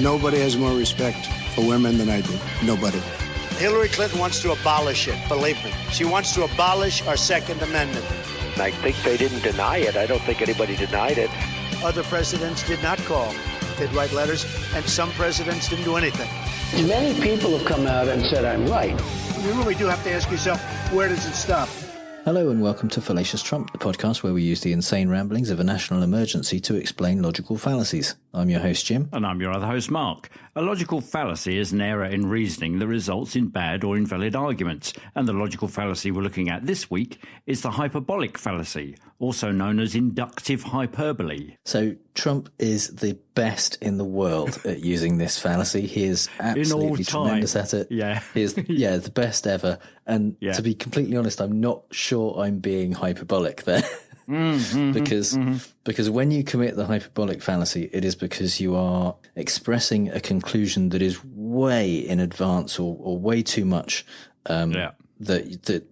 Nobody has more respect for women than I do. Nobody. Hillary Clinton wants to abolish it, believe me. She wants to abolish our Second Amendment. I think they didn't deny it. I don't think anybody denied it. Other presidents did not call. They'd write letters, and some presidents didn't do anything. Many people have come out and said I'm right. You really do have to ask yourself, where does it stop? Hello and welcome to Fallacious Trump, the podcast where we use the insane ramblings of a national emergency to explain logical fallacies. I'm your host, Jim. And I'm your other host, Mark. A logical fallacy is an error in reasoning that results in bad or invalid arguments. And the logical fallacy we're looking at this week is the hyperbolic fallacy, also known as inductive hyperbole. So Trump is the best in the world at using this fallacy. He is absolutely tremendous at it. Yeah. He is the best ever. And to be completely honest, I'm not sure I'm being hyperbolic there. Because when you commit the hyperbolic fallacy, it is because you are expressing a conclusion that is way in advance or way too much that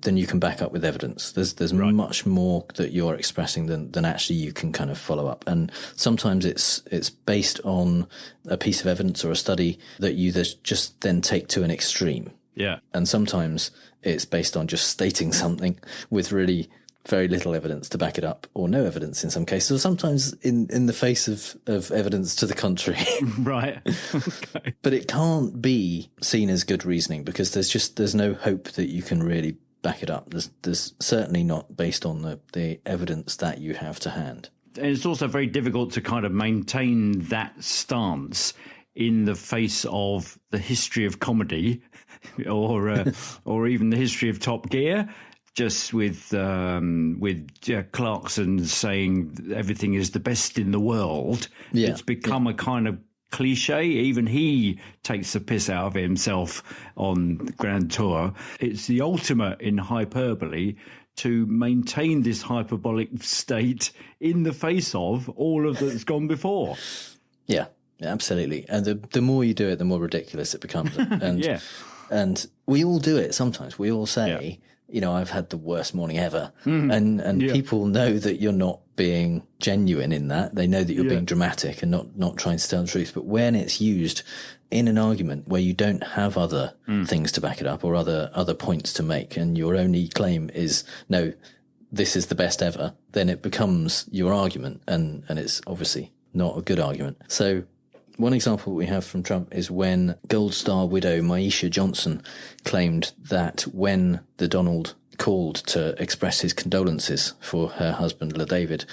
than you can back up with evidence. There's much more that you're expressing than actually you can kind of follow up. And sometimes it's based on a piece of evidence or a study that you just then take to an extreme. Yeah. And sometimes it's based on just stating something with really very little evidence to back it up, or no evidence in some cases, or sometimes in the face of evidence to the contrary. Right. Okay. But it can't be seen as good reasoning because there's no hope that you can really back it up. There's certainly not based on the evidence that you have to hand. And it's also very difficult to kind of maintain that stance in the face of the history of comedy or even the history of Top Gear. Just with Clarkson saying everything is the best in the world, it's become a kind of cliche. Even he takes the piss out of himself on the Grand Tour. It's the ultimate in hyperbole to maintain this hyperbolic state in the face of all of that's gone before. Yeah, absolutely. And the more you do it, the more ridiculous it becomes. And and we all do it sometimes. We all say, you know, I've had the worst morning ever. And people know that you're not being genuine in that. They know that you're being dramatic and not trying to tell the truth. But when it's used in an argument where you don't have other things to back it up or other points to make, and your only claim is, no, this is the best ever, then it becomes your argument. And it's obviously not a good argument. So one example we have from Trump is when Gold Star widow Maisha Johnson claimed that when the Donald called to express his condolences for her husband, LaDavid,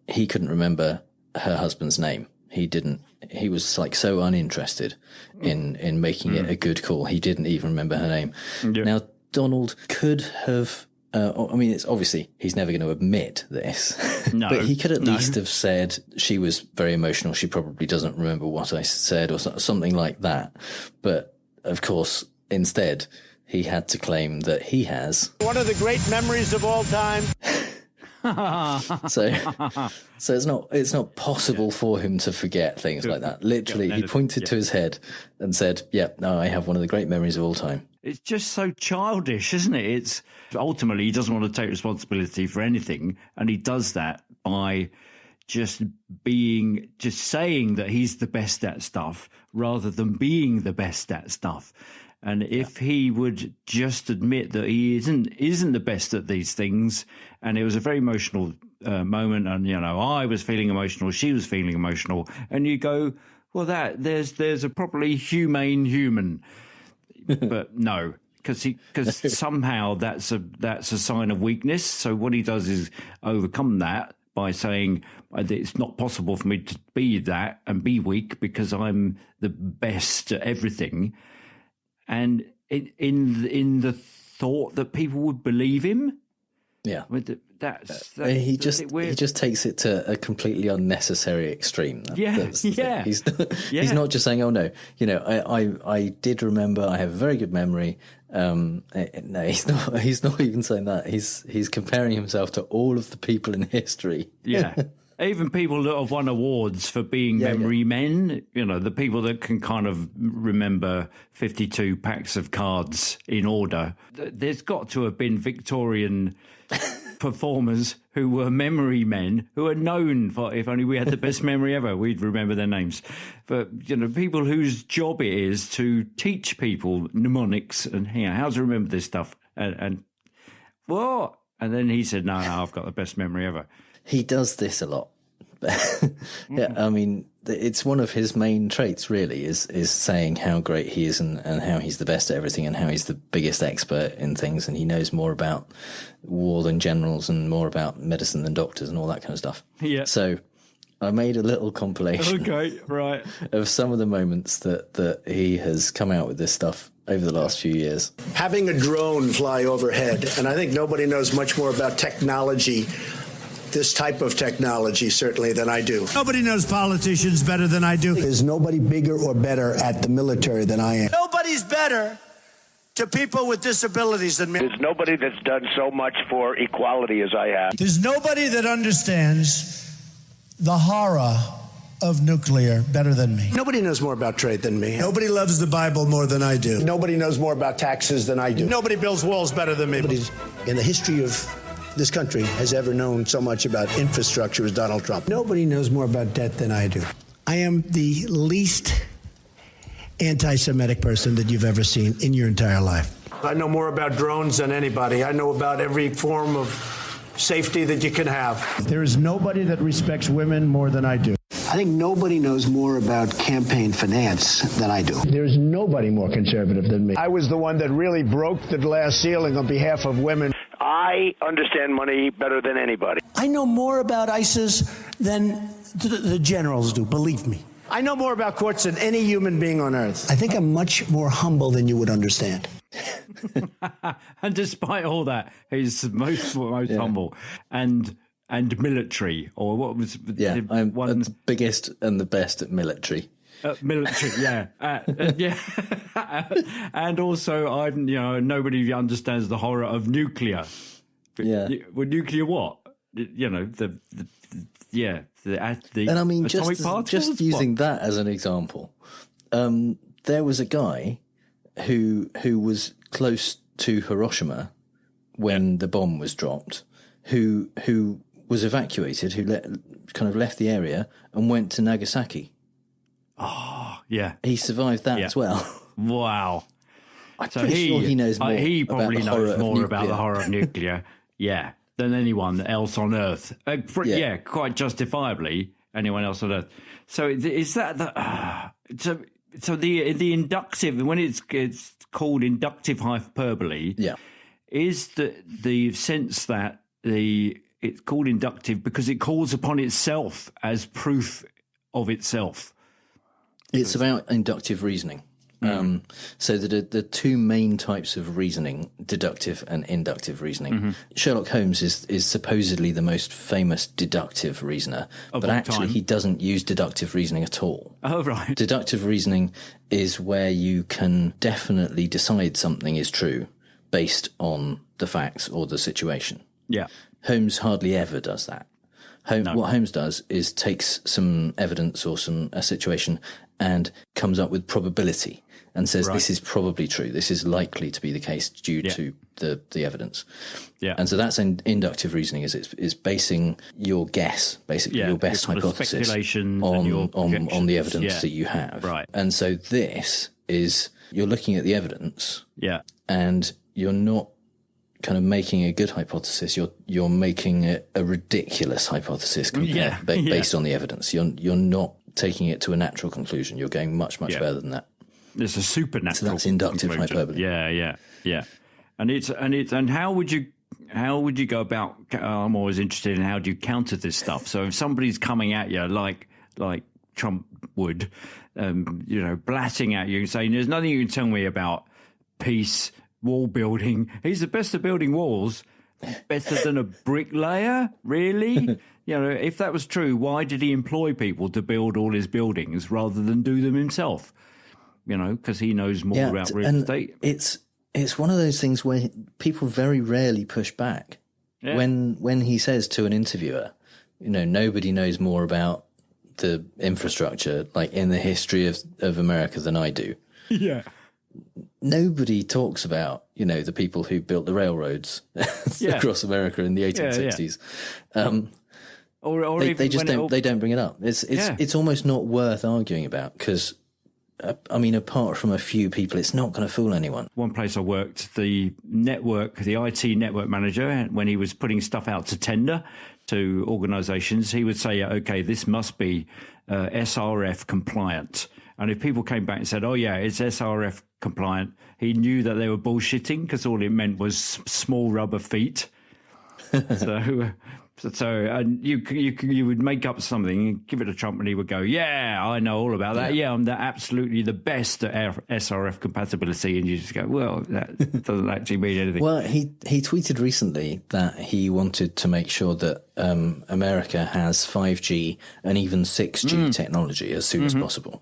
he couldn't remember her husband's name. He was like so uninterested in making it a good call. He didn't even remember her name. Yeah. Now, Donald could have, it's obviously he's never going to admit this, but he could at least have said she was very emotional. She probably doesn't remember what I said or something like that. But of course, instead, he had to claim that he has one of the great memories of all time. So it's not possible for him to forget things like that. Literally, he pointed to his head and said, I have one of the great memories of all time. It's just so childish, isn't it? It's ultimately he doesn't want to take responsibility for anything, and he does that by just saying that he's the best at stuff rather than being the best at stuff. And if he would just admit that he isn't the best at these things, and it was a very emotional moment, and I was feeling emotional, she was feeling emotional, and you go, well, there's a properly humane human. But no, because somehow that's a sign of weakness. So what he does is overcome that by saying it's not possible for me to be that and be weak because I'm the best at everything. And in the thought that people would believe him. Yeah. He just takes it to a completely unnecessary extreme. He's not just saying, oh no, I did remember, I have a very good memory. No, he's not even saying that. He's comparing himself to all of the people in history. Yeah. Even people that have won awards for being memory men, the people that can kind of remember 52 packs of cards in order. There's got to have been Victorian performers who were memory men, who are known for, if only we had the best memory ever, we'd remember their names. But, people whose job it is to teach people mnemonics and how to remember this stuff. And what? And then he said, no, I've got the best memory ever. He does this a lot. Yeah, I mean, it's one of his main traits, really, is saying how great he is and how he's the best at everything and how he's the biggest expert in things and he knows more about war than generals and more about medicine than doctors and all that kind of stuff. Yeah. So I made a little compilation of some of the moments that he has come out with this stuff over the last few years. Having a drone fly overhead, and I think nobody knows much more about technology, this type of technology, certainly, than I do. Nobody knows politicians better than I do. There's nobody bigger or better at the military than I am. Nobody's better to people with disabilities than me. There's nobody that's done so much for equality as I have. There's nobody that understands the horror of nuclear better than me. Nobody knows more about trade than me. Nobody loves the Bible more than I do. Nobody knows more about taxes than I do. Nobody builds walls better than me. Nobody's in the history of this country has ever known so much about infrastructure as Donald Trump. Nobody knows more about debt than I do. I am the least anti-Semitic person that you've ever seen in your entire life. I know more about drones than anybody. I know about every form of safety that you can have. There is nobody that respects women more than I do. I think nobody knows more about campaign finance than I do. There's nobody more conservative than me. I was the one that really broke the glass ceiling on behalf of women. I understand money better than anybody. I know more about ISIS than the generals do, believe me. I know more about courts than any human being on earth. I think I'm much more humble than you would understand. And despite all that, he's most humble and military, or what was I'm the biggest and the best at military. Military, yeah. And also, nobody understands the horror of nuclear. Yeah. Well, nuclear what? The and I mean, atomic particles? just using that as an example, there was a guy who was close to Hiroshima when the bomb was dropped, who was evacuated, who kind of left the area and went to Nagasaki. Oh, yeah. He survived that as well. Wow. I'm pretty sure he knows more. He probably knows more about the horror of nuclear, than anyone else on Earth. Quite justifiably, anyone else on Earth. So is that so the inductive, when it's called inductive hyperbole, is the sense that it's called inductive because it calls upon itself as proof of itself. It's about inductive reasoning. So the two main types of reasoning, deductive and inductive reasoning. Mm-hmm. Sherlock Holmes is supposedly the most famous deductive reasoner, but actually he doesn't use deductive reasoning at all. Oh, right. Deductive reasoning is where you can definitely decide something is true based on the facts or the situation. Yeah. Holmes hardly ever does that. What Holmes does is takes some evidence or a situation and comes up with probability and says this is probably true. This is likely to be the case due to the evidence. Yeah. And so that's inductive reasoning. Is basing your guess, basically your best hypothesis on the evidence that you have. Right. And so this is you're looking at the evidence. Yeah. And you're not kind of making a good hypothesis, you're making a ridiculous hypothesis based on the evidence. You're not taking it to a natural conclusion. You're going much further than that. It's a supernatural. So that's inductive hyperbole. Yeah. And how would you go about? I'm always interested in how do you counter this stuff. So if somebody's coming at you like Trump would, blatting at you, saying there's nothing you can tell me about peace. Wall building. He's the best at building walls. Better than a bricklayer? Really? If that was true, why did he employ people to build all his buildings rather than do them himself? Because he knows more about real estate. It's one of those things where people very rarely push back. Yeah. When he says to an interviewer, nobody knows more about the infrastructure, like in the history of America than I do. Yeah. nobody talks about, the people who built the railroads across America in the 1860s. They don't bring it up. It's almost not worth arguing about because, apart from a few people, it's not going to fool anyone. One place I worked, the IT network manager, when he was putting stuff out to tender to organisations, he would say, okay, this must be SRF compliant. And if people came back and said, oh, yeah, it's SRF compliant, he knew that they were bullshitting because all it meant was small rubber feet. So and you would make up something and give it to Trump and he would go, yeah, I know all about that. Yeah, I'm absolutely the best at SRF compatibility. And you just go, well, that doesn't actually mean anything. Well, he tweeted recently that he wanted to make sure that America has 5G and even 6G technology as soon as possible.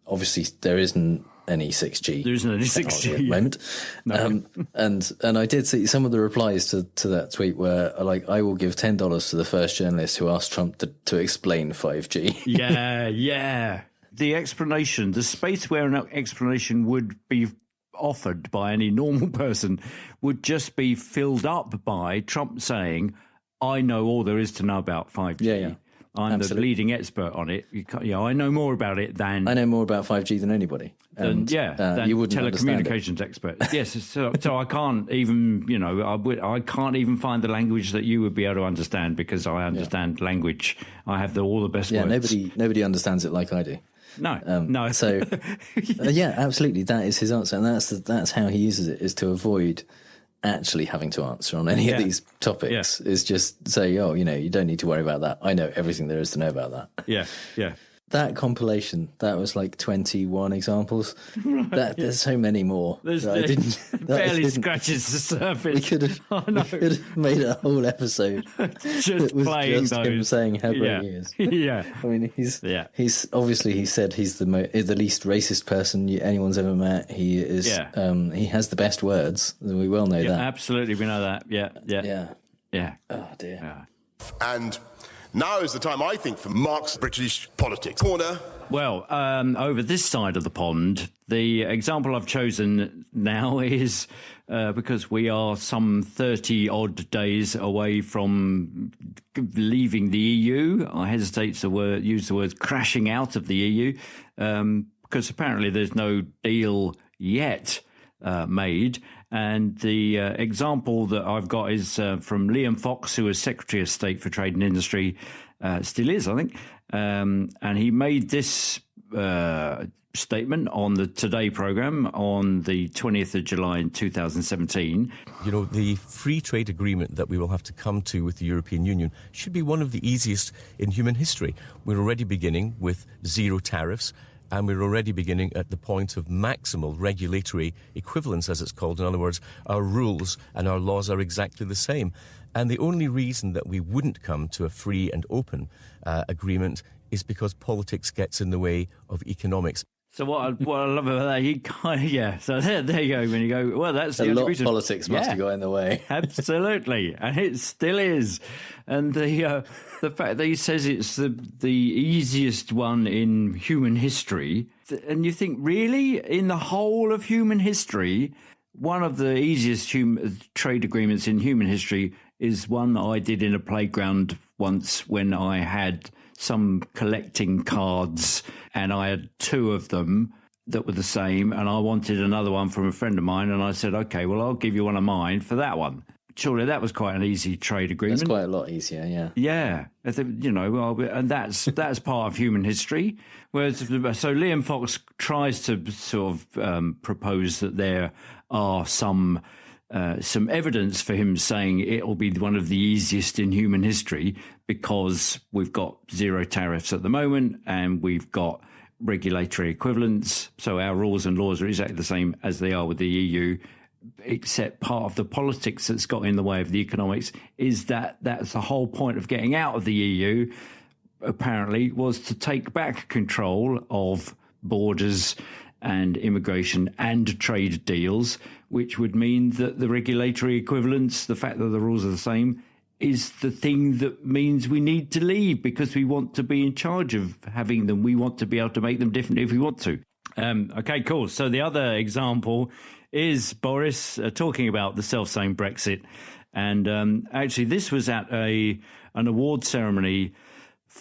Obviously, there isn't any 6G. There isn't any 6G at the moment. No. And I did see some of the replies to that tweet were like, I will give $10 to the first journalist who asked Trump to explain 5G. Yeah. The explanation, the space where an explanation would be offered by any normal person would just be filled up by Trump saying, I know all there is to know about 5G. Yeah. I'm Absolutely. the leading expert on it. I know more about it than... I know more about 5G than anybody. Than you wouldn't telecommunications expert. Yes, so I can't even, I can't even find the language that you would be able to understand because I understand language. I have all the best words. Nobody understands it like I do. No. So, absolutely, that is his answer, and that's how he uses it, is to avoid actually having to answer on any of these topics. Is just say, you don't need to worry about that. I know everything there is to know about that. Yeah. That compilation, that was like 21 examples. Right, there's so many more. Barely scratches the surface. We could have made a whole episode just playing just those. Him saying how great he is. Yeah. I mean, he's obviously, he said he's the least racist person anyone's ever met. He is. He has the best words. We well know that. Absolutely, we know that. Yeah. Oh dear. Yeah. And now is the time, I think, for Mark's British politics corner. Well, over this side of the pond, the example I've chosen now is because we are some 30-odd days away from leaving the EU. I hesitate to use the word crashing out of the EU because apparently there's no deal yet made. And the example that I've got is from Liam Fox, who was Secretary of State for Trade and Industry, still is, I think. And he made this statement on the Today programme on the 20th of July in 2017. The free trade agreement that we will have to come to with the European Union should be one of the easiest in human history. We're already beginning with zero tariffs. And we're already beginning at the point of maximal regulatory equivalence, as it's called. In other words, our rules and our laws are exactly the same. And the only reason that we wouldn't come to a free and open agreement is because politics gets in the way of economics. So what I love about that, so there you go. When you go, well, that's the lot reason. Of politics must have got in the way. Absolutely, and it still is. And the fact that he says it's the easiest one in human history, and you think, really, in the whole of human history, one of the easiest trade agreements in human history is one that I did in a playground once when I had some collecting cards and I had two of them that were the same and I wanted another one from a friend of mine and I said, okay, well, I'll give you one of mine for that one. Surely that was quite an easy trade agreement. That's quite a lot easier, yeah. Yeah, and that's part of human history. Whereas, so Liam Fox tries to sort of propose that there are some evidence for him saying it will be one of the easiest in human history because we've got zero tariffs at the moment and we've got regulatory equivalence. So our rules and laws are exactly the same as they are with the EU, except part of the politics that's got in the way of the economics is that's the whole point of getting out of the EU, apparently, was to take back control of borders and immigration and trade deals, which would mean that the regulatory equivalence, the fact that the rules are the same, is the thing that means we need to leave because we want to be in charge of having them. We want to be able to make them different if we want to. Okay, cool. So the other example is Boris talking about the self-same Brexit. And actually, this was at an award ceremony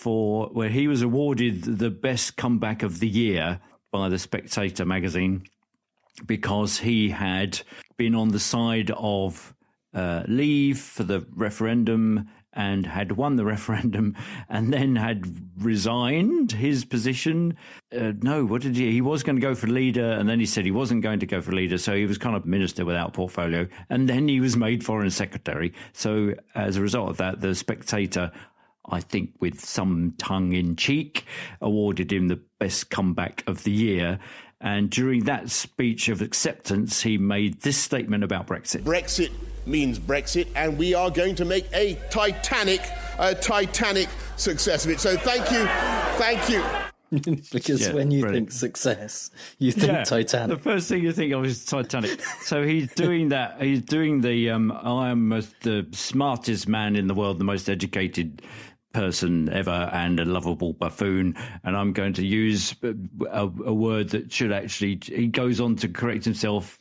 where he was awarded the best comeback of the year by the Spectator magazine, because he had been on the side of leave for the referendum and had won the referendum, and then had resigned his position. What did he? He was going to go for leader, and then he said he wasn't going to go for leader, so he was kind of minister without portfolio, and then he was made foreign secretary. So as a result of that, the Spectator, I think with some tongue-in-cheek, awarded him the best comeback of the year. And during that speech of acceptance, he made this statement about Brexit. Brexit means Brexit, and we are going to make a titanic success of it. So thank you. Because when you think success, you think Titanic. The first thing you think of is Titanic. So he's doing that. He's doing the I am the smartest man in the world, the most educated person ever, and a lovable buffoon, and I'm going to use a word that should actually, he goes on to correct himself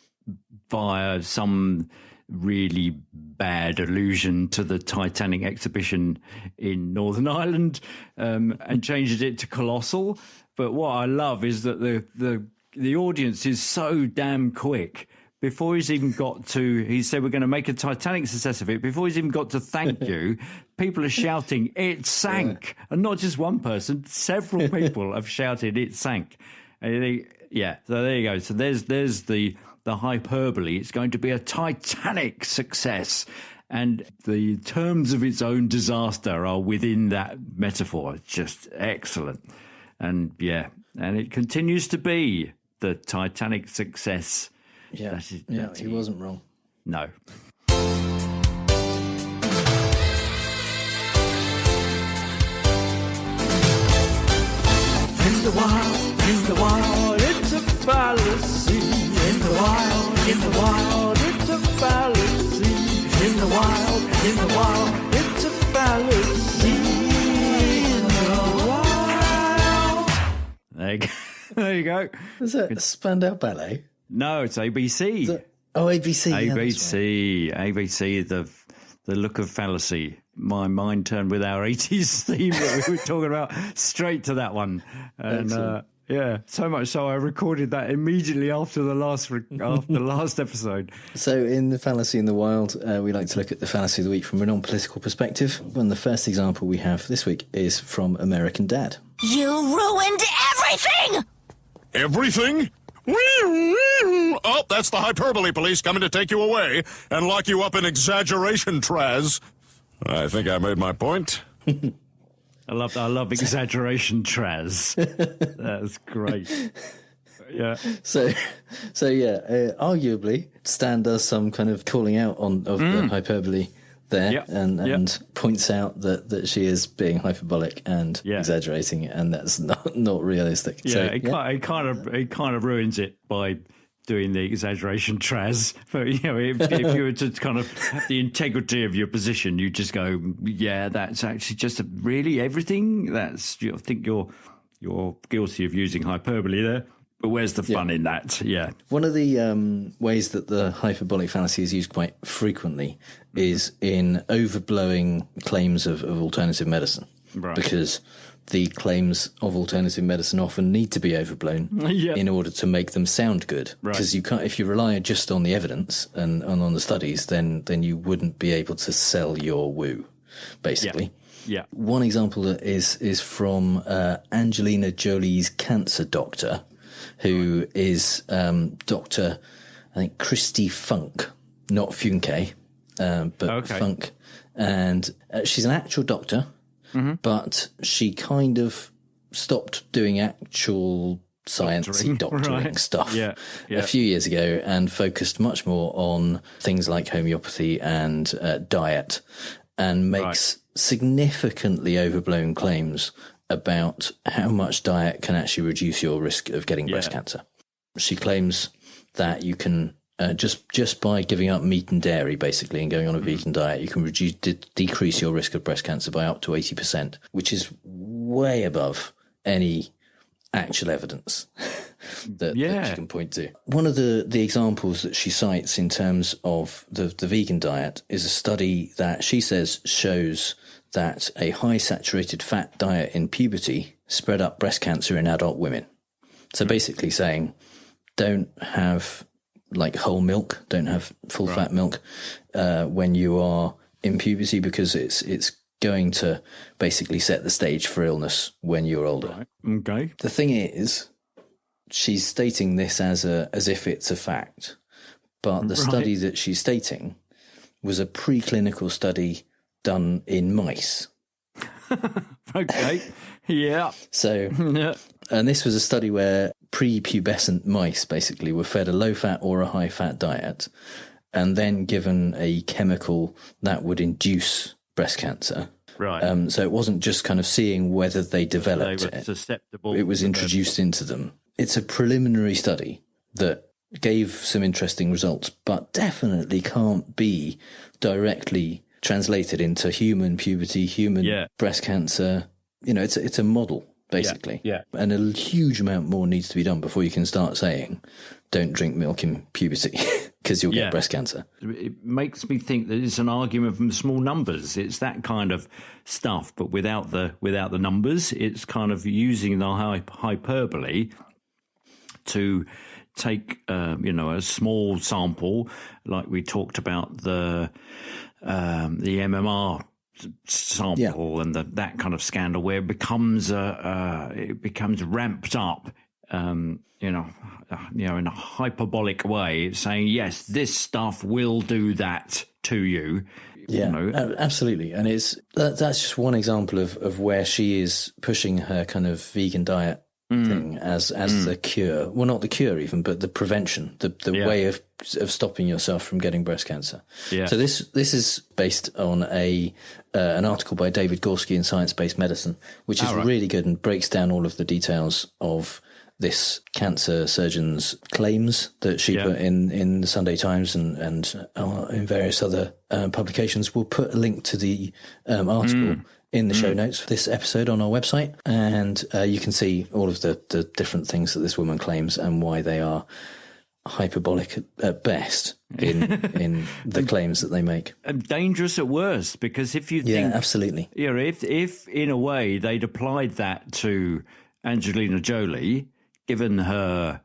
via some really bad allusion to the Titanic exhibition in Northern Ireland, and changes it to colossal. But what I love is that the audience is so damn quick. Before he's even got to, he said, we're going to make a Titanic success of it. Before he's even got to thank you, people are shouting, it sank. Yeah. And not just one person, several people have shouted, it sank. And you think, so there you go. So there's the hyperbole. It's going to be a Titanic success. And the terms of its own disaster are within that metaphor. It's just excellent. And and it continues to be the Titanic success. Yeah, he wasn't wrong. No. In the wild, it's a fallacy. In the wild, it's a fallacy. In the wild, it's a fallacy. In the wild. There you go. Is it Spandau Ballet? No, it's ABC. ABC. ABC. Yeah, ABC, the look of fallacy. My mind turned with our 80s theme that we were talking about straight to that one. And so much so I recorded that immediately after the last episode. So in the Fallacy in the Wild, we like to look at the fallacy of the week from a non-political perspective. And the first example we have this week is from American Dad. You ruined everything! Everything? Oh, that's the hyperbole police coming to take you away and lock you up in exaggeration, Traz. I think I made my point. I love exaggeration, Traz. That's great. Yeah. So arguably, Stan does some kind of calling out of the hyperbole there, and points out that she is being hyperbolic and exaggerating, and that's not realistic. Yeah, so, it kind of ruins it by doing the exaggeration, Traz. But if you were to kind of have the integrity of your position, you just go, that's actually just really everything. I think you're guilty of using hyperbole there. But where's the fun in that? Yeah. One of the ways that the hyperbolic fallacy is used quite frequently is in overblowing claims of alternative medicine. Right. Because the claims of alternative medicine often need to be overblown in order to make them sound good. Because you can't, if you rely just on the evidence and on the studies, then you wouldn't be able to sell your woo, basically. Yeah. One example is from Angelina Jolie's cancer doctor, who is Dr. I think Christy Funk, not Funke, but Funk. And she's an actual doctor, but she kind of stopped doing actual sciencey doctoring stuff a few years ago and focused much more on things like homeopathy and diet, and makes significantly overblown claims about how much diet can actually reduce your risk of getting breast cancer. She claims that you can just by giving up meat and dairy, basically, and going on a vegan diet, you can decrease your risk of breast cancer by up to 80%, which is way above any actual evidence. that she can point to. One of the examples that she cites in terms of the vegan diet is a study that she says shows that a high saturated fat diet in puberty spread up breast cancer in adult women. So basically saying, don't have like whole milk, don't have full fat milk when you are in puberty, because it's going to basically set the stage for illness when you're older. Right. Okay. The thing is, she's stating this as if it's a fact, but the study that she's stating was a preclinical study done in mice. Okay. Yeah. So, and this was a study where prepubescent mice basically were fed a low-fat or a high-fat diet and then given a chemical that would induce breast cancer. Right. So it wasn't just kind of seeing whether they developed it. Susceptible. It was introduced into them. It's a preliminary study that gave some interesting results, but definitely can't be directly translated into human puberty, human breast cancer. You know, it's a model, basically. Yeah. And a huge amount more needs to be done before you can start saying, don't drink milk in puberty because you'll get breast cancer. It makes me think that it's an argument from small numbers. It's that kind of stuff, but without the numbers. It's kind of using the hyperbole to take, a small sample, like we talked about the MMR sample and that kind of scandal, where it becomes ramped up, in a hyperbolic way, saying, yes, this stuff will do that to you. Absolutely. And that's just one example of where she is pushing her kind of vegan diet thing as the cure. Well, not the cure even, but the prevention, the way of stopping yourself from getting breast cancer. Yeah. So this is based on an article by David Gorski in Science-Based Medicine, which is really good and breaks down all of the details of this cancer surgeon's claims that she put in the Sunday Times and in various other publications. We'll put a link to the article in the show notes for this episode on our website, and you can see all of the different things that this woman claims and why they are hyperbolic at best in the claims that they make. And dangerous at worst, because if you think... Yeah, absolutely. If in a way they'd applied that to Angelina Jolie, given her,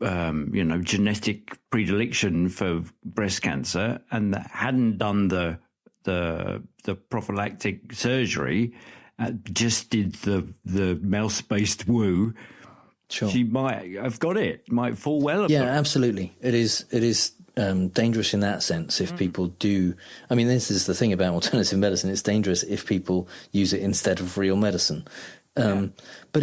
genetic predilection for breast cancer, and hadn't done the prophylactic surgery, just did the mouse-based woo, sure, she might have got it. Might fall well. Yeah, absolutely. It is dangerous in that sense if people do. I mean, this is the thing about alternative medicine. It's dangerous if people use it instead of real medicine. But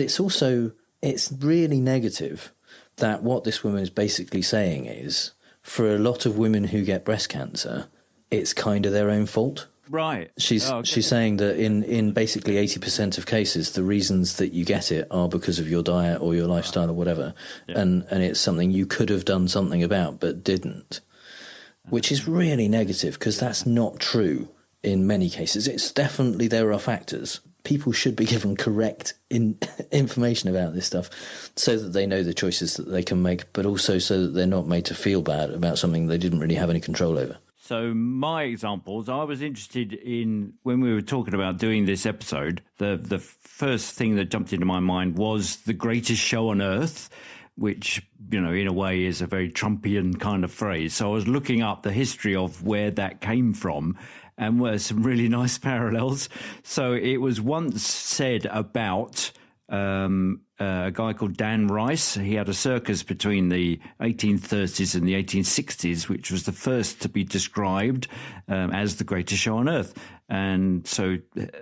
it's really negative that what this woman is basically saying is, for a lot of women who get breast cancer, it's kind of their own fault. Right. She's saying that in basically 80% of cases, the reasons that you get it are because of your diet or your lifestyle or whatever. Yeah. And it's something you could have done something about but didn't, which is really negative, because that's not true in many cases. It's definitely, there are factors. People should be given correct information about this stuff so that they know the choices that they can make, but also so that they're not made to feel bad about something they didn't really have any control over. So my examples, I was interested in, when we were talking about doing this episode, the first thing that jumped into my mind was the greatest show on earth, which, in a way is a very Trumpian kind of phrase. So I was looking up the history of where that came from, and were some really nice parallels. So it was once said about a guy called Dan Rice. He had a circus between the 1830s and the 1860s, which was the first to be described as the greatest show on earth. And so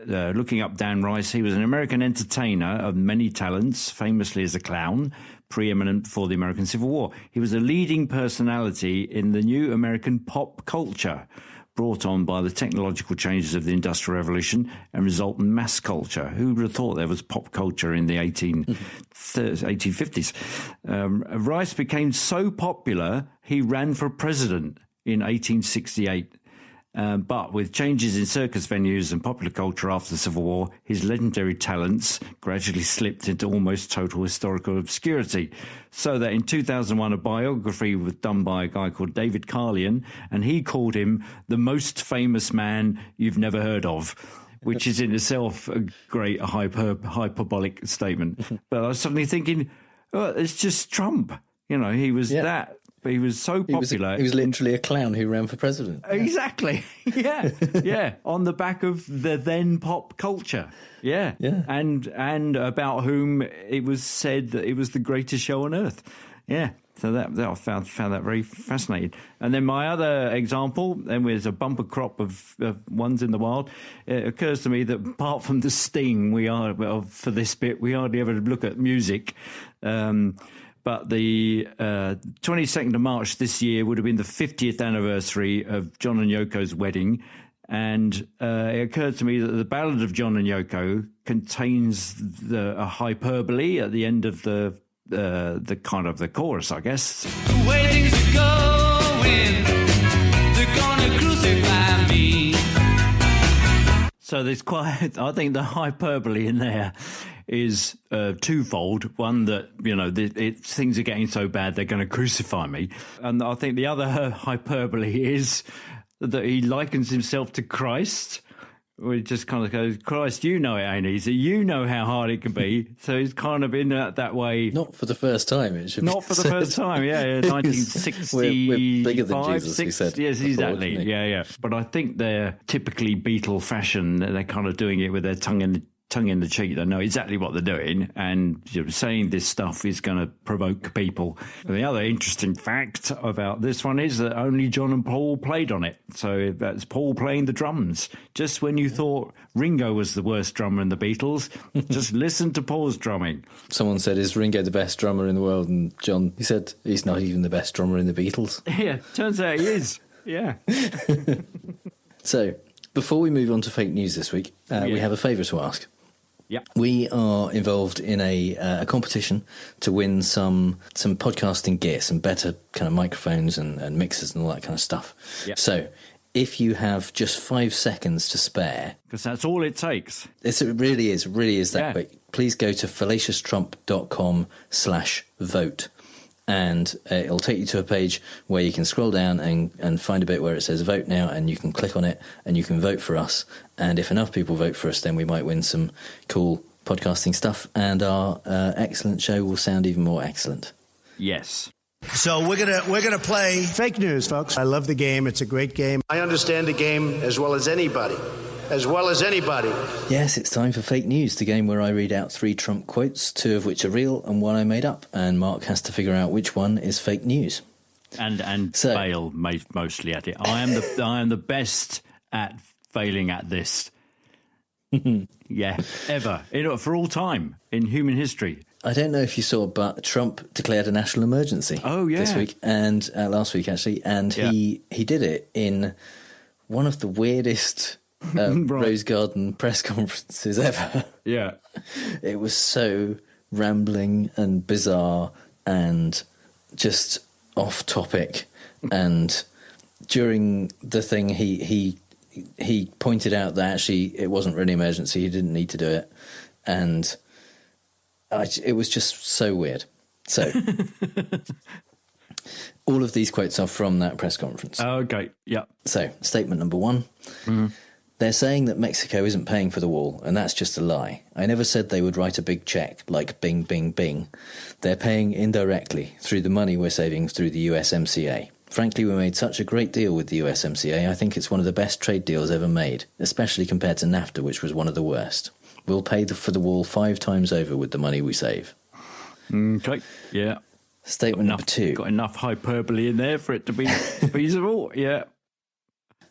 looking up Dan Rice, he was an American entertainer of many talents, famously as a clown, preeminent before the American Civil War. He was a leading personality in the new American pop culture, brought on by the technological changes of the Industrial Revolution and resultant mass culture. Who would have thought there was pop culture in the 1850s? Rice became so popular, he ran for president in 1868. But with changes in circus venues and popular culture after the Civil War, his legendary talents gradually slipped into almost total historical obscurity. So that in 2001, a biography was done by a guy called David Carlian, and he called him the most famous man you've never heard of, which is in itself a great hyperbolic statement. But I was suddenly thinking, oh, it's just Trump. You know, he was that. He was so popular. He was literally a clown who ran for president. Exactly. Yeah. Yeah. On the back of the then pop culture. Yeah. Yeah. And about whom it was said that it was the greatest show on earth. Yeah. So that I found that very fascinating. And then my other example, then there's a bumper crop of ones in the wild. It occurs to me that apart from the sting, for this bit, we hardly ever look at music. But the 22nd of March this year would have been the 50th anniversary of John and Yoko's wedding. And it occurred to me that the Ballad of John and Yoko contains a hyperbole at the end of the kind of the chorus, I guess. The weddings are going, they're gonna crucify me. So there's quite, I think the hyperbole in there is twofold. One, that, you know, things are getting so bad they're going to crucify me. And I think the other hyperbole is that he likens himself to Christ. He just kind of goes, Christ, you know it ain't easy. You know how hard it can be. So he's kind of in that way. Not for the first time, it should be. Not for the first time, yeah. 1965. We're bigger than Jesus, he said. Yes, before, exactly. Yeah. But I think they're typically Beatle fashion. They're kind of doing it with their tongue in the cheek. They know exactly what they're doing, and saying this stuff is going to provoke people. And the other interesting fact about this one is that only John and Paul played on it. So that's Paul playing the drums. Just when you thought Ringo was the worst drummer in the Beatles, just listen to Paul's drumming. Someone said, is Ringo the best drummer in the world? And John, he said, he's not even the best drummer in the Beatles. Yeah, turns out he is. Yeah. So, before we move on to fake news this week, we have a favour to ask. Yeah, we are involved in a competition to win some podcasting gear, some better kind of microphones and mixers and all that kind of stuff. Yep. So if you have just 5 seconds to spare, because that's all it takes. It really is that quick. Please go to fallaciostrump.com/vote. And it'll take you to a page where you can scroll down and find a bit where it says vote now, and you can click on it and you can vote for us. And if enough people vote for us, then we might win some cool podcasting stuff, and our excellent show will sound even more excellent. Yes. So we're gonna play fake news, folks. I love the game. It's a great game. I understand the game as well as anybody. Yes, it's time for Fake News, the game where I read out 3 Trump quotes, 2 of which are real and 1 I made up, and Mark has to figure out which one is fake news. And fail mostly at it. I am the best at failing at this. Yeah, ever, for all time in human history. I don't know if you saw, but Trump declared a national emergency. Oh yeah, this week and last week actually, and he did it in one of the weirdest Rose Garden press conferences ever. Yeah. It was so rambling and bizarre and just off topic. And during the thing, he pointed out that actually it wasn't really an emergency. He didn't need to do it. And it was just so weird. So all of these quotes are from that press conference. Okay. Yeah. So statement number 1. Mm-hmm. They're saying that Mexico isn't paying for the wall, and that's just a lie. I never said they would write a big check, like bing, bing, bing. They're paying indirectly through the money we're saving through the USMCA. Frankly, we made such a great deal with the USMCA. I think it's one of the best trade deals ever made, especially compared to NAFTA, which was one of the worst. We'll pay for the wall 5 times over with the money we save. Okay, yeah. Statement number 2. Got enough hyperbole in there for it to be feasible, yeah.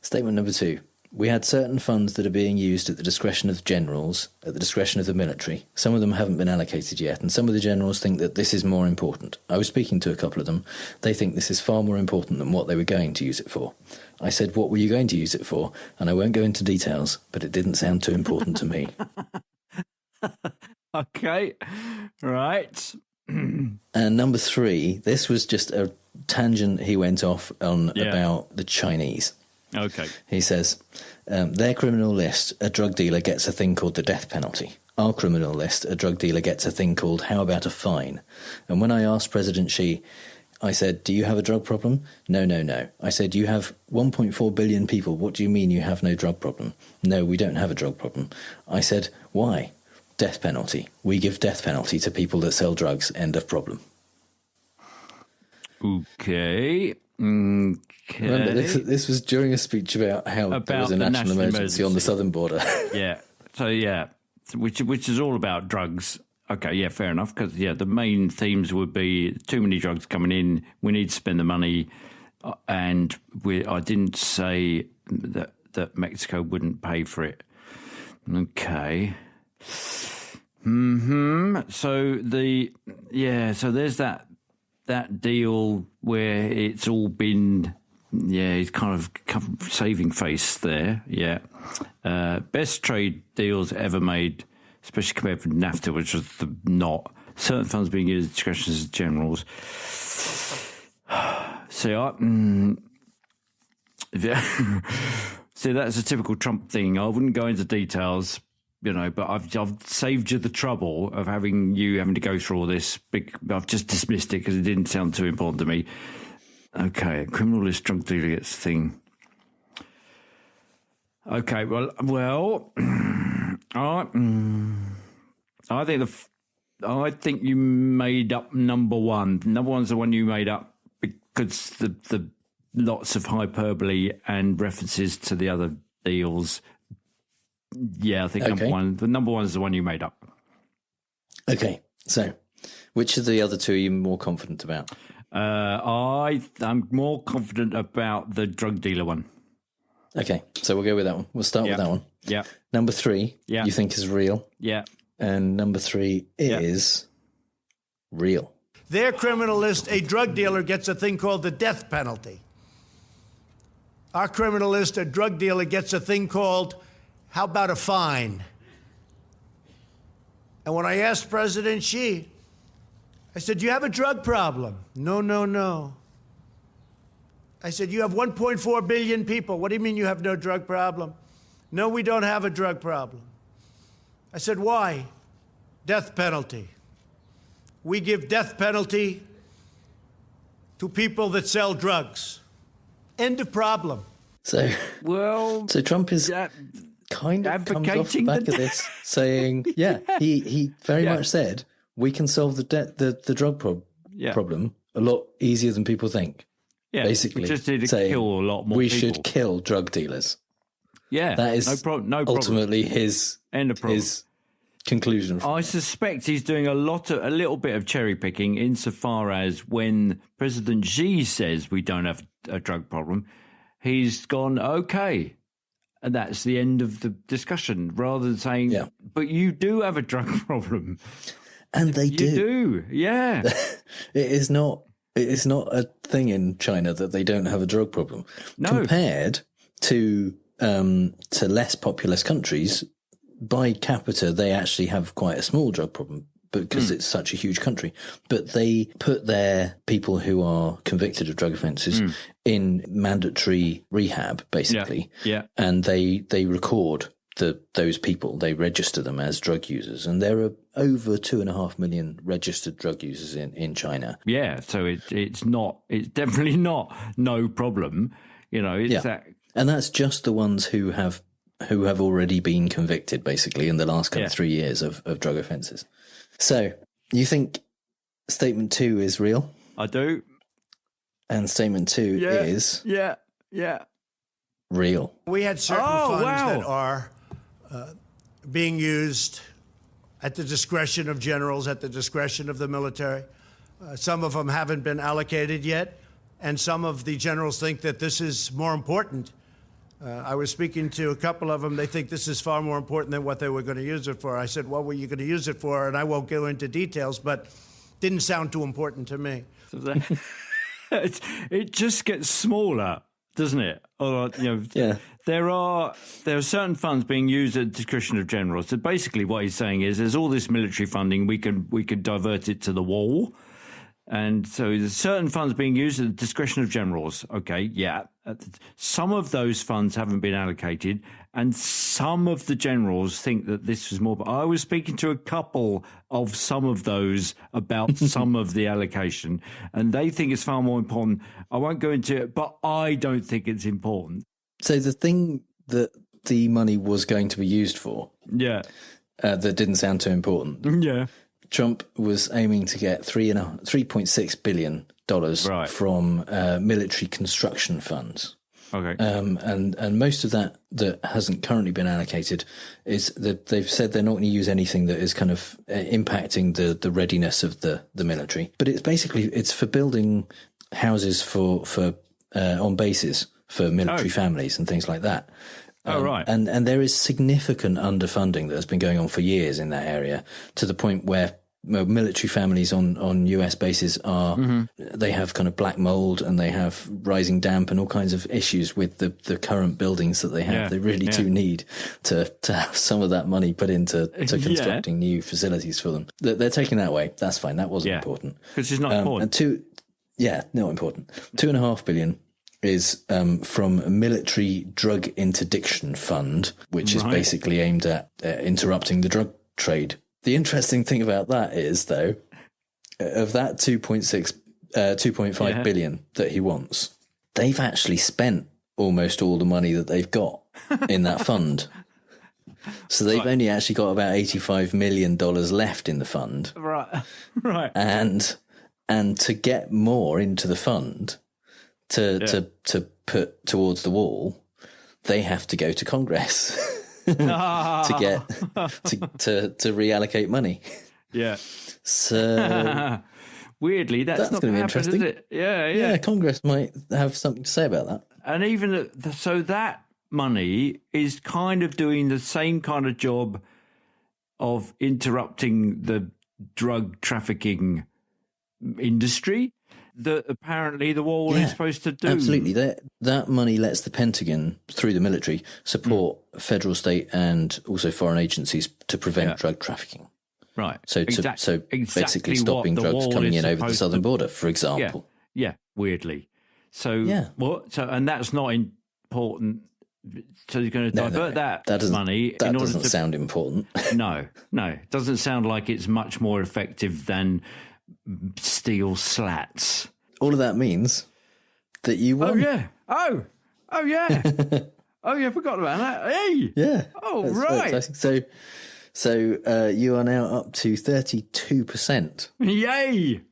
Statement number 2. We had certain funds that are being used at the discretion of generals, at the discretion of the military. Some of them haven't been allocated yet, and some of the generals think that this is more important. I was speaking to a couple of them. They think this is far more important than what they were going to use it for. I said, what were you going to use it for? And I won't go into details, but it didn't sound too important to me. Okay, right. And number 3, this was just a tangent he went off on about the Chinese. Okay. He says, their criminal list, a drug dealer gets a thing called the death penalty. Our criminal list, a drug dealer gets a thing called how about a fine? And when I asked President Xi, I said, do you have a drug problem? No, no, no. I said, you have 1.4 billion people. What do you mean you have no drug problem? No, we don't have a drug problem. I said, why? Death penalty. We give death penalty to people that sell drugs. End of problem. Okay. Remember, this was during a speech about how there was a national emergency on the southern border. Yeah. So, yeah, which is all about drugs. Okay, yeah, fair enough, because, the main themes would be too many drugs coming in, we need to spend the money, and I didn't say that Mexico wouldn't pay for it. Okay. So so there's that deal where it's all been, he's kind of saving face there, best trade deals ever made, especially compared with NAFTA, which was not. Certain funds being used at discretion as generals. See, that's a typical Trump thing. I wouldn't go into details, but I've saved you the trouble of having to go through all this. I've just dismissed it because it didn't sound too important to me. Okay, criminal list drug dealer gets the thing. Okay, well, I think you made up number one. Number one's the one you made up because the lots of hyperbole and references to the other deals. Yeah, I think number one. The number one is the one you made up. Okay, so which of the other two are you more confident about? I'm more confident about the drug dealer one. Okay, so we'll go with that one. We'll start with that one. Yeah. Number 3, you think is real. Yeah. And number 3 is real. Their criminal list, a drug dealer gets a thing called the death penalty. Our criminal list, a drug dealer gets a thing called, how about a fine? And when I asked President Xi, I said, do you have a drug problem? No, no, no. I said, you have 1.4 billion people. What do you mean you have no drug problem? No, we don't have a drug problem. I said, why? Death penalty. We give death penalty to people that sell drugs. End of problem. So Trump is kind of advocating comes off the back of this saying, he very much said we can solve the drug problem a lot easier than people think. Yeah, basically, we just need to kill a lot more we people. should kill drug dealers. Yeah, that is no problem. Ultimately his conclusion. I suspect he's doing a little bit of cherry picking insofar as when President Xi says we don't have a drug problem, he's gone, okay. And that's the end of the discussion, rather than saying, but you do have a drug problem. And they do. You do, yeah. It is not a thing in China that they don't have a drug problem. No. Compared to less populous countries, by capita, they actually have quite a small drug problem because it's such a huge country. But they put their people who are convicted of drug offences in mandatory rehab, basically. Yeah. And they record those people. They register them as drug users. And there are over 2.5 million registered drug users in China. Yeah, so it's definitely not no problem. That. And that's just the ones who have already been convicted, basically, in the last 3 years of drug offences. So, you think statement 2 is real? I do. And statement 2 is... Yeah. Real. We had certain funds that are being used at the discretion of generals, at the discretion of the military. Some of them haven't been allocated yet, and some of the generals think that this is more important. I was speaking to a couple of them. They think this is far more important than what they were going to use it for. I said, what were you going to use it for? And I won't go into details, but didn't sound too important to me. It just gets smaller, doesn't it? Or, there are certain funds being used at the discretion of generals. So basically what he's saying is there's all this military funding, we could divert it to the wall. And so there's certain funds being used at the discretion of generals. Okay, yeah. Some of those funds haven't been allocated, and some of the generals think that this was more. But I was speaking to a couple of some of those about some of the allocation, and they think it's far more important. I won't go into it, but I don't think it's important. So the thing that the money was going to be used for, that didn't sound too important. Yeah. Trump was aiming to get $3.6 billion from military construction funds. Okay. And most of that hasn't currently been allocated is that they've said they're not going to use anything that is kind of impacting the readiness of the military. But it's for building houses for on bases for military families and things like that. Right. And there is significant underfunding that has been going on for years in that area, to the point where military families on US bases they have kind of black mold, and they have rising damp and all kinds of issues with the current buildings that they have. Yeah, they really do need to have some of that money put into constructing new facilities for them. They're taking that away. That's fine. That wasn't important. Because it's not important. And not important. $2.5 billion is from a military drug interdiction fund, which is basically aimed at interrupting the drug trade. The interesting thing about that is, though, of that 2.5 billion that he wants, they've actually spent almost all the money that they've got in that fund. So they've only actually got about $85 million left in the fund. Right. And to get more into the fund, to put towards the wall, they have to go to Congress to reallocate money. Yeah. So weirdly, that's not going to be happen, interesting. Is it? Yeah. Congress might have something to say about that. And even so, that money is kind of doing the same kind of job of interrupting the drug trafficking industry that apparently the wall is supposed to do. Absolutely. That money lets the Pentagon, through the military, support federal, state, and also foreign agencies to prevent drug trafficking. Right. So basically stopping drugs coming in over the southern border, for example. Yeah, weirdly. So what? So, and that's not important. So you're going to divert that money. That doesn't sound important. No. It doesn't sound like it's much more effective than steel slats. All of that means that you won. Oh yeah. Oh yeah. Oh yeah. Forgot about that. Hey. Yeah. Oh that's right. So you are now up to 32%. Yay!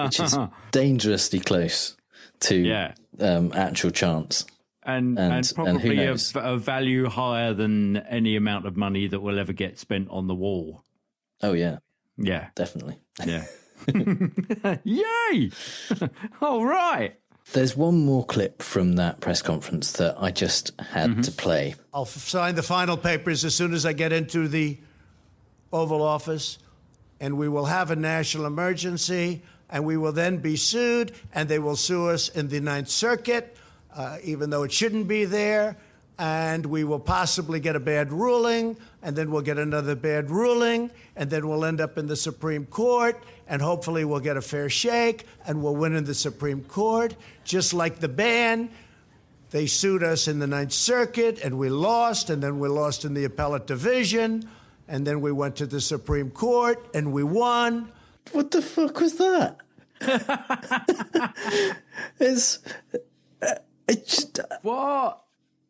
Which is dangerously close to actual chance. And probably a value higher than any amount of money that will ever get spent on the wall. Oh yeah. Yeah. Definitely. Yeah. Yay! All right. There's one more clip from that press conference that I just had to play. I'll sign the final papers as soon as I get into the Oval Office, and we will have a national emergency, and we will then be sued, and they will sue us in the Ninth Circuit, even though it shouldn't be there. And we will possibly get a bad ruling, and then we'll get another bad ruling, and then we'll end up in the Supreme Court, and hopefully we'll get a fair shake, and we'll win in the Supreme Court. Just like the ban, they sued us in the Ninth Circuit, and we lost, and then we lost in the appellate division, and then we went to the Supreme Court, and we won. What the fuck was that? What?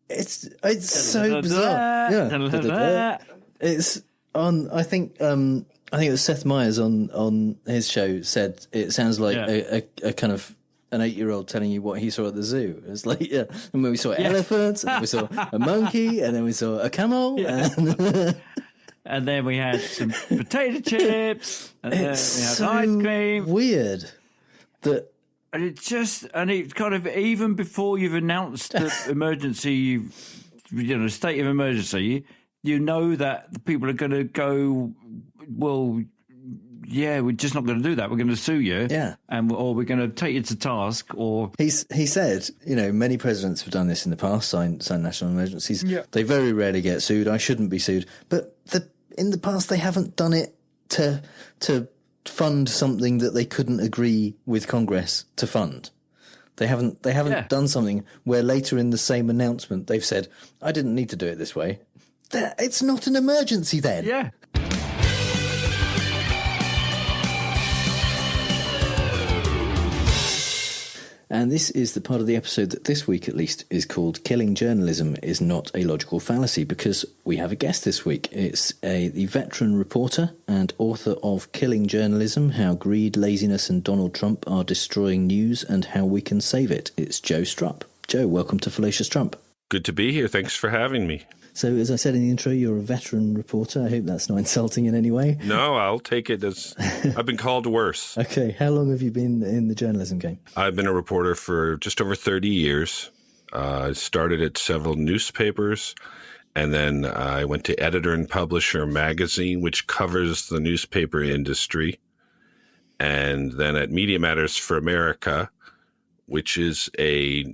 It's so bizarre. Yeah. It's on. I think it was Seth Meyers on his show said it sounds like a kind of an 8-year-old telling you what he saw at the zoo. It's like and when we saw elephants, and then we saw a monkey, and then we saw a camel, and then we had some potato chips, and then we had so ice cream. Weird that. And it's kind of, even before you've announced the emergency, state of emergency, you know that the people are going to go, well, yeah, we're just not going to do that. We're going to sue you. Yeah. Or we're going to take you to task. Or he said, many presidents have done this in the past, signed national emergencies. Yeah. They very rarely get sued. I shouldn't be sued. But in the past, they haven't done it to fund something that they couldn't agree with Congress to fund. They haven't done something where later in the same announcement they've said, I didn't need to do it this way. It's not an emergency then. Yeah. And this is the part of the episode that this week, at least, is called Killing Journalism is Not a Logical Fallacy, because we have a guest this week. It's the veteran reporter and author of Killing Journalism, How Greed, Laziness and Donald Trump Are Destroying News and How We Can Save It. It's Joe Strupp. Joe, welcome to Fallacious Trump. Good to be here. Thanks for having me. So, as I said in the intro, you're a veteran reporter. I hope that's not insulting in any way. No, I'll take it as I've been called worse. Okay. How long have you been in the journalism game? I've been a reporter for just over 30 years. I started at several newspapers, and then I went to Editor and Publisher magazine, which covers the newspaper industry. And then at Media Matters for America, which is a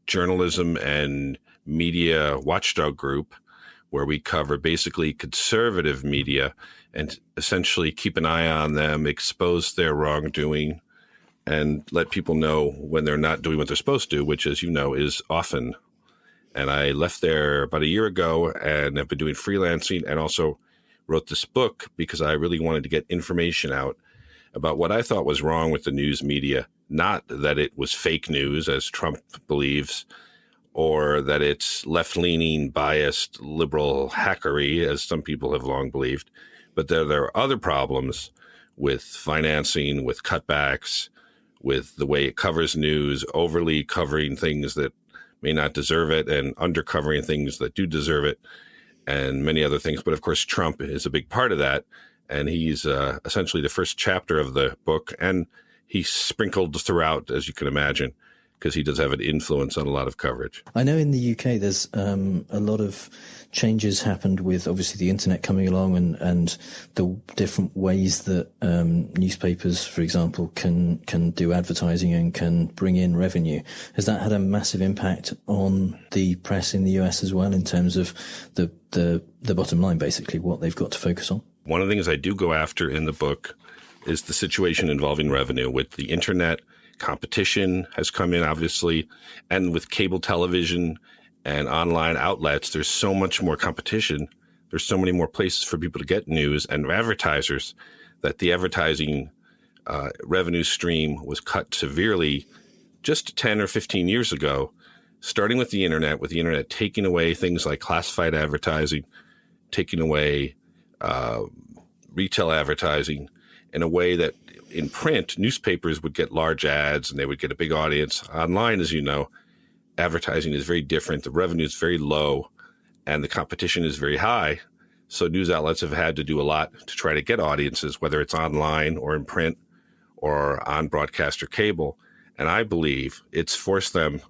journalism and media watchdog group where we cover basically conservative media and essentially keep an eye on them, expose their wrongdoing, and let people know when they're not doing what they're supposed to, which, as you know, is often. And I left there about a year ago and have been doing freelancing and also wrote this book because I really wanted to get information out about what I thought was wrong with the news media, not that it was fake news, as Trump believes, or that it's left-leaning, biased, liberal hackery, as some people have long believed. But there are other problems with financing, with cutbacks, with the way it covers news, overly covering things that may not deserve it and undercovering things that do deserve it, and many other things. But, of course, Trump is a big part of that, and he's essentially the first chapter of the book, and he's sprinkled throughout, as you can imagine, because he does have an influence on a lot of coverage. I know in the UK there's a lot of changes happened with obviously the internet coming along and the different ways that newspapers, for example, can do advertising and can bring in revenue. Has that had a massive impact on the press in the US as well in terms of the bottom line, basically, what they've got to focus on? One of the things I do go after in the book is the situation involving revenue. With the internet, competition has come in, obviously, and with cable television and online outlets, there's so much more competition. There's so many more places for people to get news and advertisers that the advertising revenue stream was cut severely just 10 or 15 years ago, starting with the internet taking away things like classified advertising, taking away retail advertising in a way that in print, newspapers would get large ads and they would get a big audience. Online, as you know, advertising is very different. The revenue is very low and the competition is very high. So news outlets have had to do a lot to try to get audiences, whether it's online or in print or on broadcast or cable. And I believe it's forced them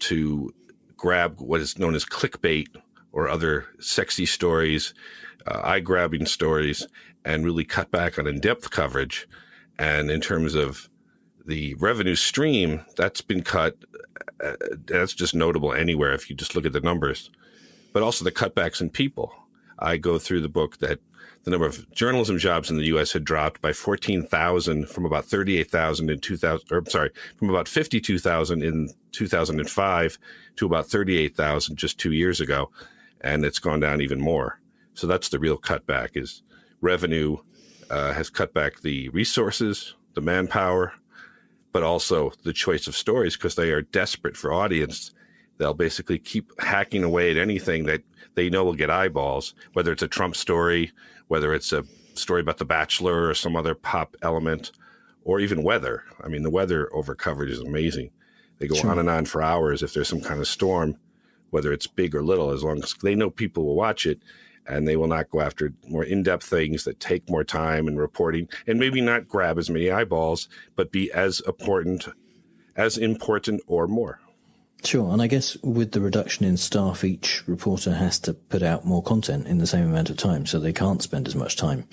to grab what is known as clickbait or other sexy stories, eye-grabbing stories, and really cut back on in-depth coverage. And in terms of the revenue stream, that's been cut. That's just notable anywhere if you just look at the numbers. But also the cutbacks in people. I go through the book that the number of journalism jobs in the U.S. had dropped by 14,000 from about 38,000 in 2000, or sorry, from about 52,000 in 2005 to about 38,000 just 2 years ago. And it's gone down even more. So that's the real cutback is revenue has cut back the resources, the manpower, but also the choice of stories because they are desperate for audience. They'll basically keep hacking away at anything that they know will get eyeballs, whether it's a Trump story, whether it's a story about The Bachelor or some other pop element, or even weather. I mean, the weather over coverage is amazing. They go on and on for hours if there's some kind of storm, whether it's big or little, as long as they know people will watch it. And they will not go after more in-depth things that take more time and reporting and maybe not grab as many eyeballs, but be as important or more. Sure. And I guess with the reduction in staff, each reporter has to put out more content in the same amount of time. So they can't spend as much time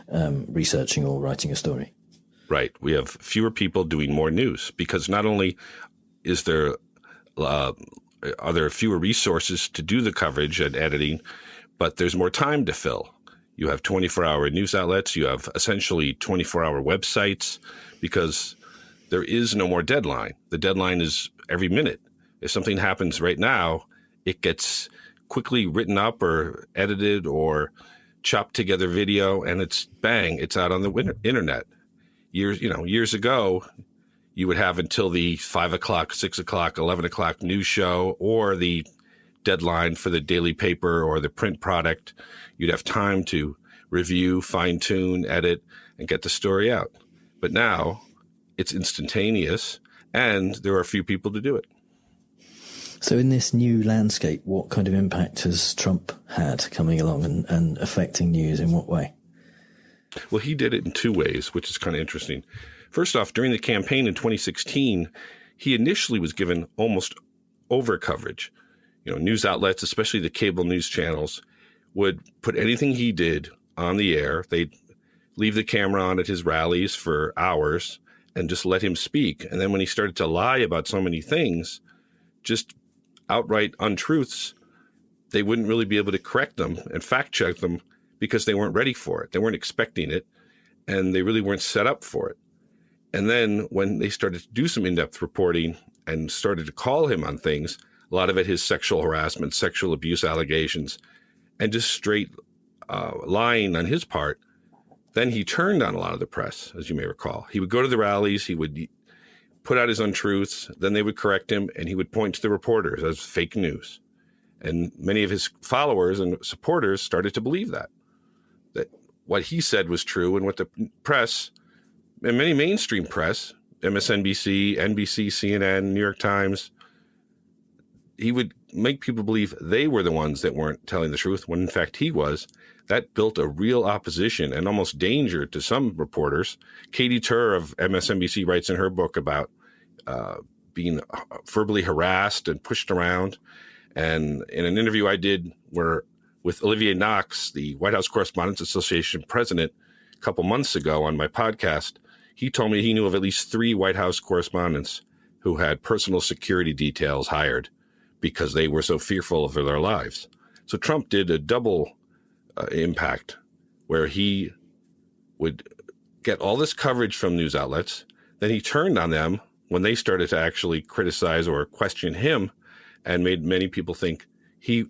researching or writing a story. Right. We have fewer people doing more news because not only is there are there fewer resources to do the coverage and editing, but there's more time to fill. You have 24-hour news outlets. You have essentially 24-hour websites because there is no more deadline. The deadline is every minute. If something happens right now, it gets quickly written up or edited or chopped together video, and it's bang, it's out on the internet. Years ago, you would have until the 5 o'clock, 6 o'clock, 11 o'clock news show or the deadline for the daily paper or the print product. You'd have time to review, fine-tune, edit, and get the story out. But now it's instantaneous, and there are a few people to do it. So in this new landscape, what kind of impact has Trump had coming along and affecting news in what way? Well, he did it in two ways, which is kind of interesting. First off, during the campaign in 2016, he initially was given almost over coverage. News outlets, especially the cable news channels, would put anything he did on the air. They'd leave the camera on at his rallies for hours and just let him speak. And then when he started to lie about so many things, just outright untruths, they wouldn't really be able to correct them and fact check them because they weren't ready for it. They weren't expecting it, and they really weren't set up for it. And then when they started to do some in-depth reporting and started to call him on things, a lot of it his sexual harassment, sexual abuse allegations, and just straight lying on his part, then he turned on a lot of the press, as you may recall. He would go to the rallies, he would put out his untruths, then they would correct him, and he would point to the reporters as fake news. And many of his followers and supporters started to believe that what he said was true, and what the press, and many mainstream press, MSNBC, NBC, CNN, New York Times, he would make people believe they were the ones that weren't telling the truth, when in fact he was. That built a real opposition and almost danger to some reporters. Katie Tur of MSNBC writes in her book about being verbally harassed and pushed around. And in an interview I did with Olivier Knox, the White House Correspondents Association president, a couple months ago on my podcast, he told me he knew of at least 3 White House correspondents who had personal security details hired because they were so fearful for their lives. So Trump did a double impact where he would get all this coverage from news outlets. Then he turned on them when they started to actually criticize or question him, and made many people think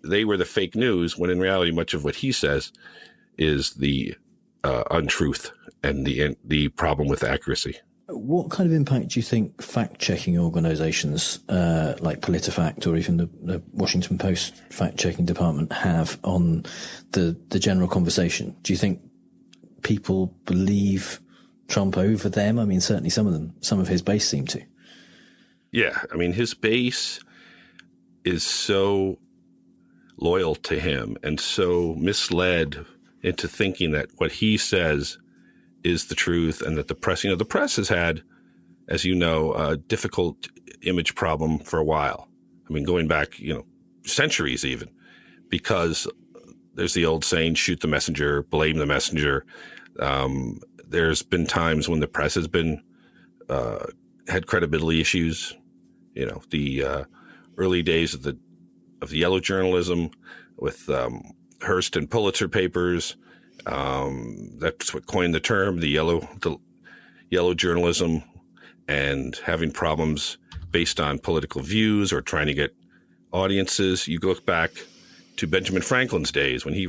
they were the fake news, when in reality, much of what he says is the untruth and the problem with accuracy. What kind of impact do you think fact-checking organizations like PolitiFact or even the Washington Post fact-checking department have on the general conversation? Do you think people believe Trump over them? I mean, certainly some of his base seem to. Yeah, I mean, his base is so loyal to him and so misled into thinking that what he says is the truth, and that the press has had, as you know, a difficult image problem for a while. I mean, going back, centuries even, because there's the old saying, shoot the messenger, blame the messenger. There's been times when the press has been, had credibility issues. The early days of the yellow journalism with Hearst and Pulitzer papers. That's what coined the term, the yellow journalism, and having problems based on political views or trying to get audiences. You look back to Benjamin Franklin's days when he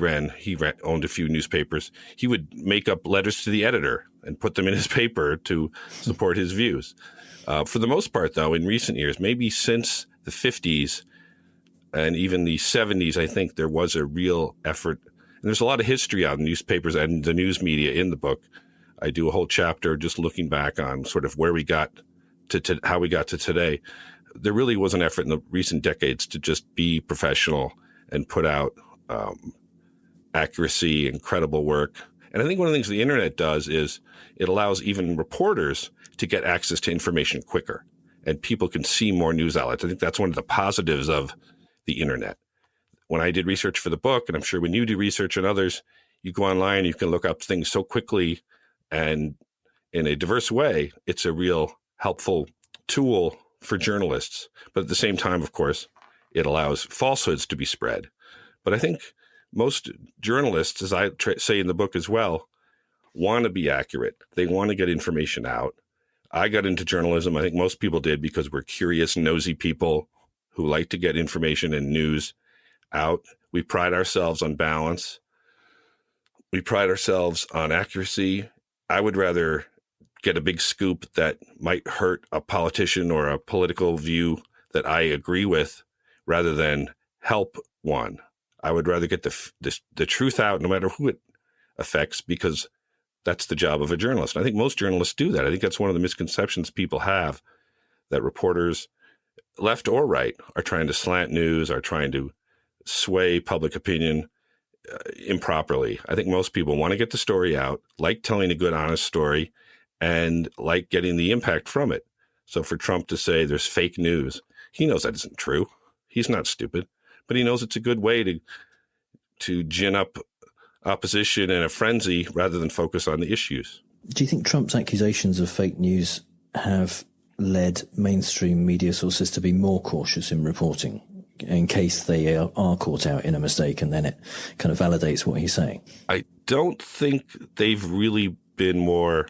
owned a few newspapers. He would make up letters to the editor and put them in his paper to support his views. For the most part, though, in recent years, maybe since the 50s and even the 70s, I think there was a real effort. And there's a lot of history on newspapers and the news media in the book. I do a whole chapter just looking back on sort of where we got to how we got to today. There really was an effort in the recent decades to just be professional and put out accuracy and credible work. And I think one of the things the internet does is it allows even reporters to get access to information quicker, and people can see more news outlets. I think that's one of the positives of the internet. When I did research for the book, and I'm sure when you do research and others, you go online, you can look up things so quickly and in a diverse way. It's a real helpful tool for journalists. But at the same time, of course, it allows falsehoods to be spread. But I think most journalists, as I say in the book as well, want to be accurate. They want to get information out. I got into journalism, I think most people did, because we're curious, nosy people who like to get information and news out. We pride ourselves on balance. We pride ourselves on accuracy. I would rather get a big scoop that might hurt a politician or a political view that I agree with rather than help one. I would rather get the truth out no matter who it affects, because that's the job of a journalist. And I think most journalists do that. I think that's one of the misconceptions people have, that reporters, left or right, are trying to slant news, are trying to sway public opinion improperly. I think most people want to get the story out, like telling a good, honest story, and like getting the impact from it. So for Trump to say there's fake news, he knows that isn't true. He's not stupid, but he knows it's a good way to gin up opposition in a frenzy rather than focus on the issues. Do you think Trump's accusations of fake news have led mainstream media sources to be more cautious in reporting in case they are caught out in a mistake, and then it kind of validates what he's saying? I don't think they've really been more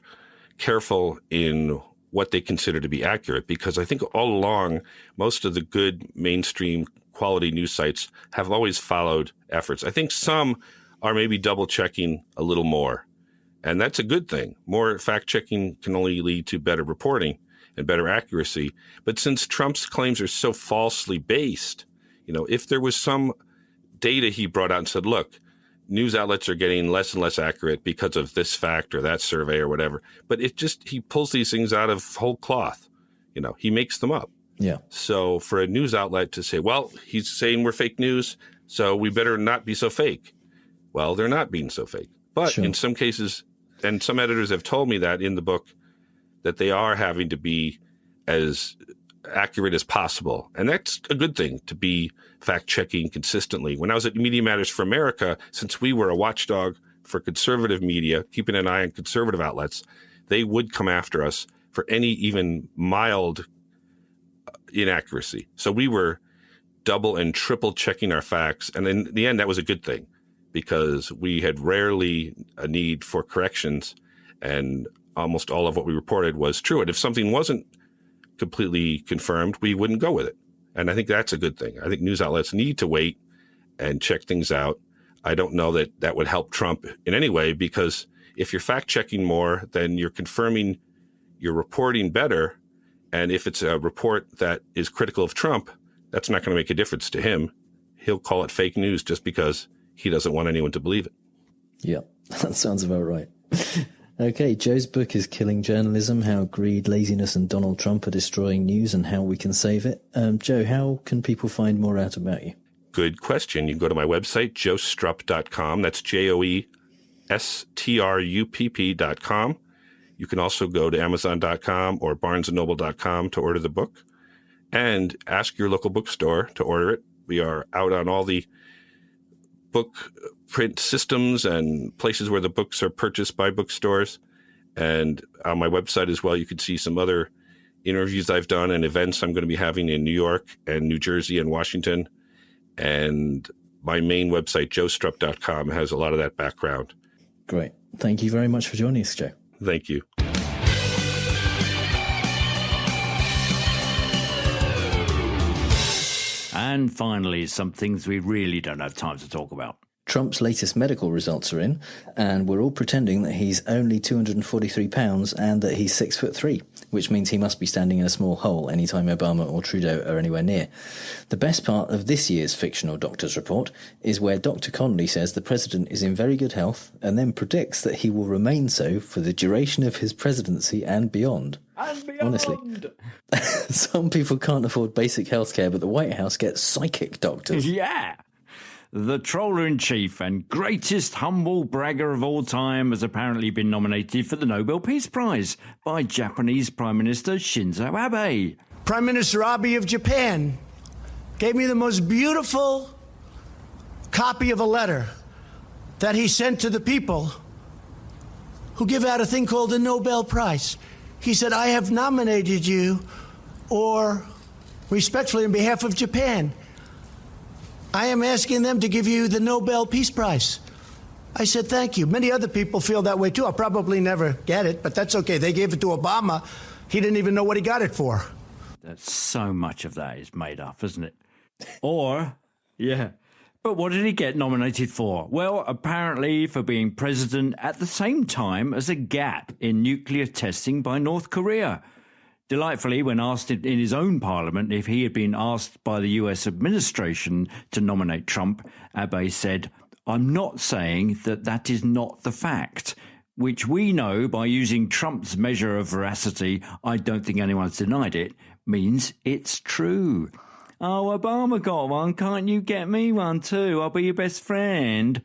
careful in what they consider to be accurate, because I think all along, most of the good mainstream quality news sites have always followed efforts. I think some are maybe double checking a little more, and that's a good thing. More fact checking can only lead to better reporting and better accuracy. But since Trump's claims are so falsely based, if there was some data he brought out and said, look, news outlets are getting less and less accurate because of this fact or that survey or whatever. But he pulls these things out of whole cloth. He makes them up. Yeah. So for a news outlet to say, well, he's saying we're fake news, so we better not be so fake. Well, they're not being so fake. But in some cases, and some editors have told me that in the book, that they are having to be as accurate as possible. And that's a good thing, to be fact-checking consistently. When I was at Media Matters for America, since we were a watchdog for conservative media, keeping an eye on conservative outlets, they would come after us for any even mild inaccuracy. So we were double and triple checking our facts. And in the end, that was a good thing, because we had rarely a need for corrections, and almost all of what we reported was true. And if something wasn't completely confirmed, we wouldn't go with it. And I think that's a good thing. I think news outlets need to wait and check things out. I don't know that that would help Trump in any way, because if you're fact-checking more, then you're confirming your reporting better. And if it's a report that is critical of Trump, that's not going to make a difference to him. He'll call it fake news just because he doesn't want anyone to believe it. Yeah, that sounds about right. Okay, Joe's book is Killing Journalism, How Greed, Laziness and Donald Trump Are Destroying News and How We Can Save It. Joe, how can people find more out about you? Good question. You can go to my website, joestrupp.com. That's JOESTRUPP.com. You can also go to Amazon.com or BarnesandNoble.com to order the book, and ask your local bookstore to order it. We are out on all the book print systems and places where the books are purchased by bookstores. And on my website as well, you can see some other interviews I've done and events I'm going to be having in New York and New Jersey and Washington. And my main website, joestrupp.com, has a lot of that background. Great. Thank you very much for joining us, Joe. Thank you. And finally, some things we really don't have time to talk about. Trump's latest medical results are in, and we're all pretending that he's only 243 pounds and that he's 6'3", which means he must be standing in a small hole anytime Obama or Trudeau are anywhere near. The best part of this year's fictional doctor's report is where Dr. Connolly says the president is in very good health and then predicts that he will remain so for the duration of his presidency and beyond. And beyond. Honestly, some people can't afford basic healthcare, but the White House gets psychic doctors. Yeah. The troller-in-chief and greatest humble bragger of all time has apparently been nominated for the Nobel Peace Prize by Japanese Prime Minister Shinzo Abe. Prime Minister Abe of Japan gave me the most beautiful copy of a letter that he sent to the people who give out a thing called the Nobel Prize. He said, I have nominated you, or respectfully on behalf of Japan, I am asking them to give you the Nobel Peace Prize. I said, thank you. Many other people feel that way, too. I'll probably never get it, but that's okay. They gave it to Obama. He didn't even know what he got it for. That's so much of that is made up, isn't it? Or, yeah. But what did he get nominated for? Well, apparently for being president at the same time as a gap in nuclear testing by North Korea. Delightfully, when asked in his own parliament if he had been asked by the US administration to nominate Trump, Abe said, "I'm not saying that that is not the fact, which we know by using Trump's measure of veracity, I don't think anyone's denied it, means it's true. Oh, Obama got one, can't you get me one too? I'll be your best friend."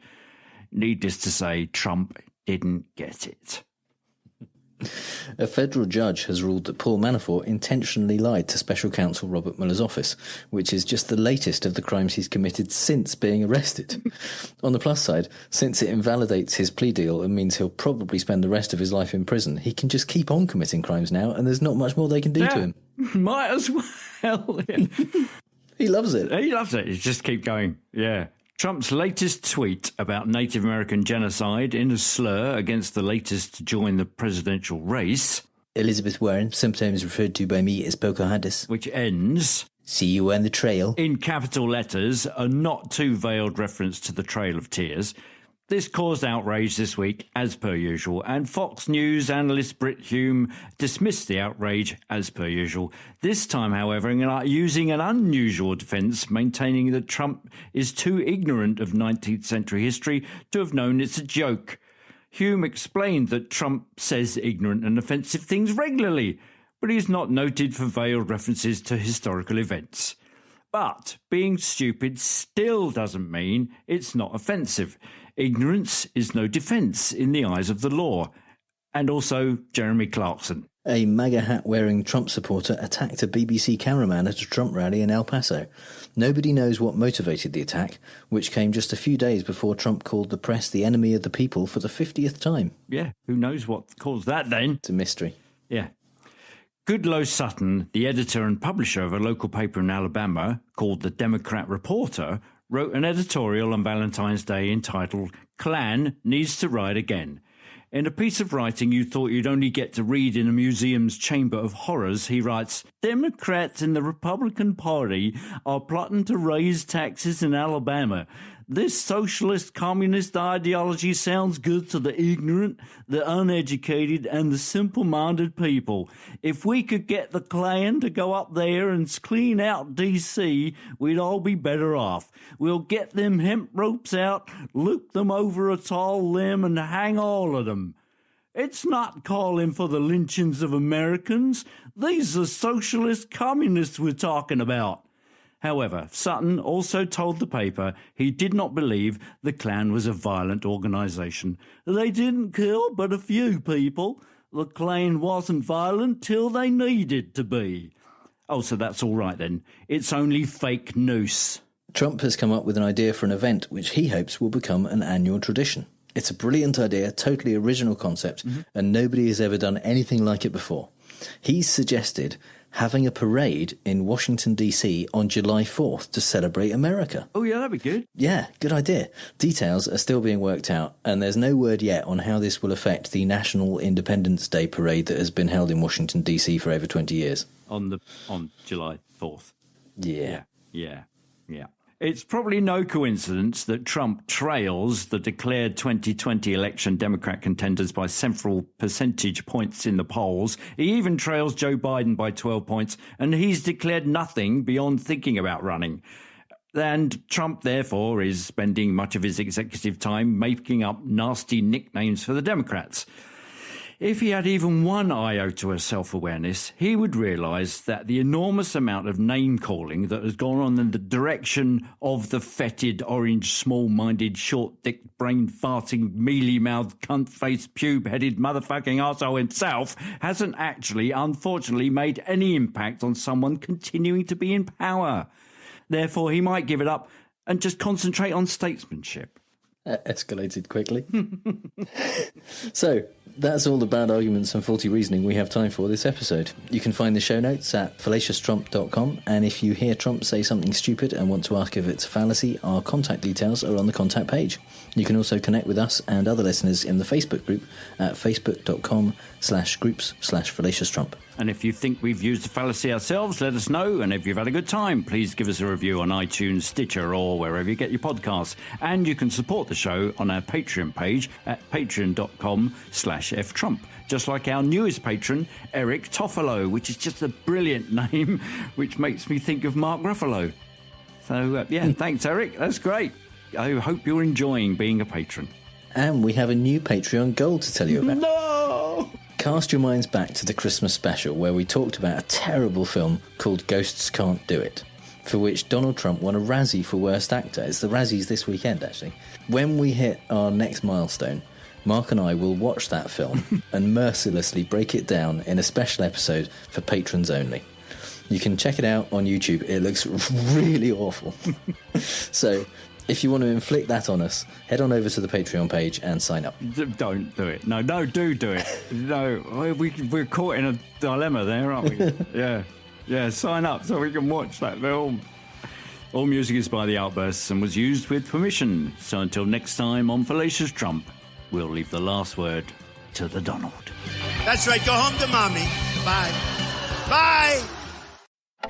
Needless to say, Trump didn't get it. A federal judge has ruled that Paul Manafort intentionally lied to Special Counsel Robert Mueller's office, which is just the latest of the crimes he's committed since being arrested. On the plus side, since it invalidates his plea deal and means he'll probably spend the rest of his life in prison, he can just keep on committing crimes now, and there's not much more they can do to him. Might as well. Yeah. He loves it. He loves it. He just keep going. Yeah. Trump's latest tweet about Native American genocide in a slur against the latest to join the presidential race. Elizabeth Warren, sometimes referred to by me as Pocahontas. Which ends... See you on the trail. In capital letters, a not too veiled reference to the Trail of Tears. This caused outrage this week, as per usual, and Fox News analyst Brit Hume dismissed the outrage, as per usual. This time, however, using an unusual defence, maintaining that Trump is too ignorant of 19th century history to have known it's a joke. Hume explained that Trump says ignorant and offensive things regularly, but he's not noted for veiled references to historical events. But being stupid still doesn't mean it's not offensive. Ignorance is no defence in the eyes of the law. And also Jeremy Clarkson. A MAGA hat-wearing Trump supporter attacked a BBC cameraman at a Trump rally in El Paso. Nobody knows what motivated the attack, which came just a few days before Trump called the press the enemy of the people for the 50th time. Yeah, who knows what caused that then? It's a mystery. Yeah. Goodloe Sutton, the editor and publisher of a local paper in Alabama called The Democrat Reporter, wrote an editorial on Valentine's Day entitled "Klan Needs to Ride Again." In a piece of writing you thought you'd only get to read in a museum's chamber of horrors, he writes, "Democrats in the Republican Party are plotting to raise taxes in Alabama. This socialist communist ideology sounds good to the ignorant, the uneducated, and the simple-minded people. If we could get the Klan to go up there and clean out D.C., we'd all be better off. We'll get them hemp ropes out, loop them over a tall limb, and hang all of them. It's not calling for the lynchings of Americans. These are socialist communists we're talking about." However, Sutton also told the paper he did not believe the Klan was a violent organisation. "They didn't kill but a few people. The Klan wasn't violent till they needed to be." Oh, so that's all right then. It's only fake news. Trump has come up with an idea for an event which he hopes will become an annual tradition. It's a brilliant idea, totally original concept, and nobody has ever done anything like it before. He's suggested having a parade in Washington, D.C. on July 4th to celebrate America. Oh, yeah, that'd be good. Yeah, good idea. Details are still being worked out, and there's no word yet on how this will affect the National Independence Day parade that has been held in Washington, D.C. for over 20 years. On July 4th. Yeah. Yeah. It's probably no coincidence that Trump trails the declared 2020 election Democrat contenders by several percentage points in the polls. He even trails Joe Biden by 12 points, and he's declared nothing beyond thinking about running. And Trump, therefore, is spending much of his executive time making up nasty nicknames for the Democrats. If he had even one iota of self-awareness, he would realise that the enormous amount of name-calling that has gone on in the direction of the fetid, orange, small-minded, short-dicked, brain-farting, mealy-mouthed, cunt-faced, pube-headed, motherfucking arsehole himself hasn't actually, unfortunately, made any impact on someone continuing to be in power. Therefore, he might give it up and just concentrate on statesmanship. Escalated quickly. So, that's all the bad arguments and faulty reasoning we have time for this episode. You can find the show notes at fallacioustrump.com, and if you hear Trump say something stupid and want to ask if it's a fallacy, our contact details are on the contact page. You can also connect with us and other listeners in the Facebook group at facebook.com/groups/fallacioustrump. And if you think we've used a fallacy ourselves, let us know. And if you've had a good time, please give us a review on iTunes, Stitcher, or wherever you get your podcasts. And you can support the show on our Patreon page at patreon.com/ftrump. Just like our newest patron, Eric Toffolo, which is just a brilliant name, which makes me think of Mark Ruffalo. So, thanks, Eric. That's great. I hope you're enjoying being a patron. And we have a new Patreon goal to tell you about. No! Cast your minds back to the Christmas special where we talked about a terrible film called Ghosts Can't Do It, for which Donald Trump won a Razzie for Worst Actor. It's the Razzies this weekend, actually. When we hit our next milestone, Mark and I will watch that film and mercilessly break it down in a special episode for patrons only. You can check it out on YouTube. It looks really awful. So, if you want to inflict that on us, head on over to the Patreon page and sign up. Don't do it. No, do it. No, we're caught in a dilemma there, aren't we? Yeah, sign up so we can watch that film. All music is by The Outbursts and was used with permission. So until next time on Fallacious Trump, we'll leave the last word to the Donald. That's right. Go home to mommy. Bye. Bye.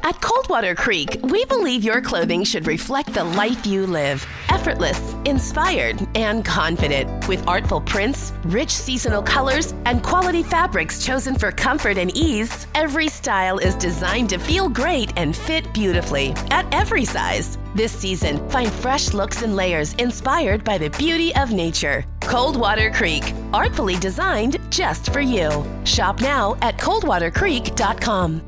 At Coldwater Creek, we believe your clothing should reflect the life you live. Effortless, inspired, and confident. With artful prints, rich seasonal colors, and quality fabrics chosen for comfort and ease, every style is designed to feel great and fit beautifully at every size. This season, find fresh looks and layers inspired by the beauty of nature. Coldwater Creek, artfully designed just for you. Shop now at coldwatercreek.com.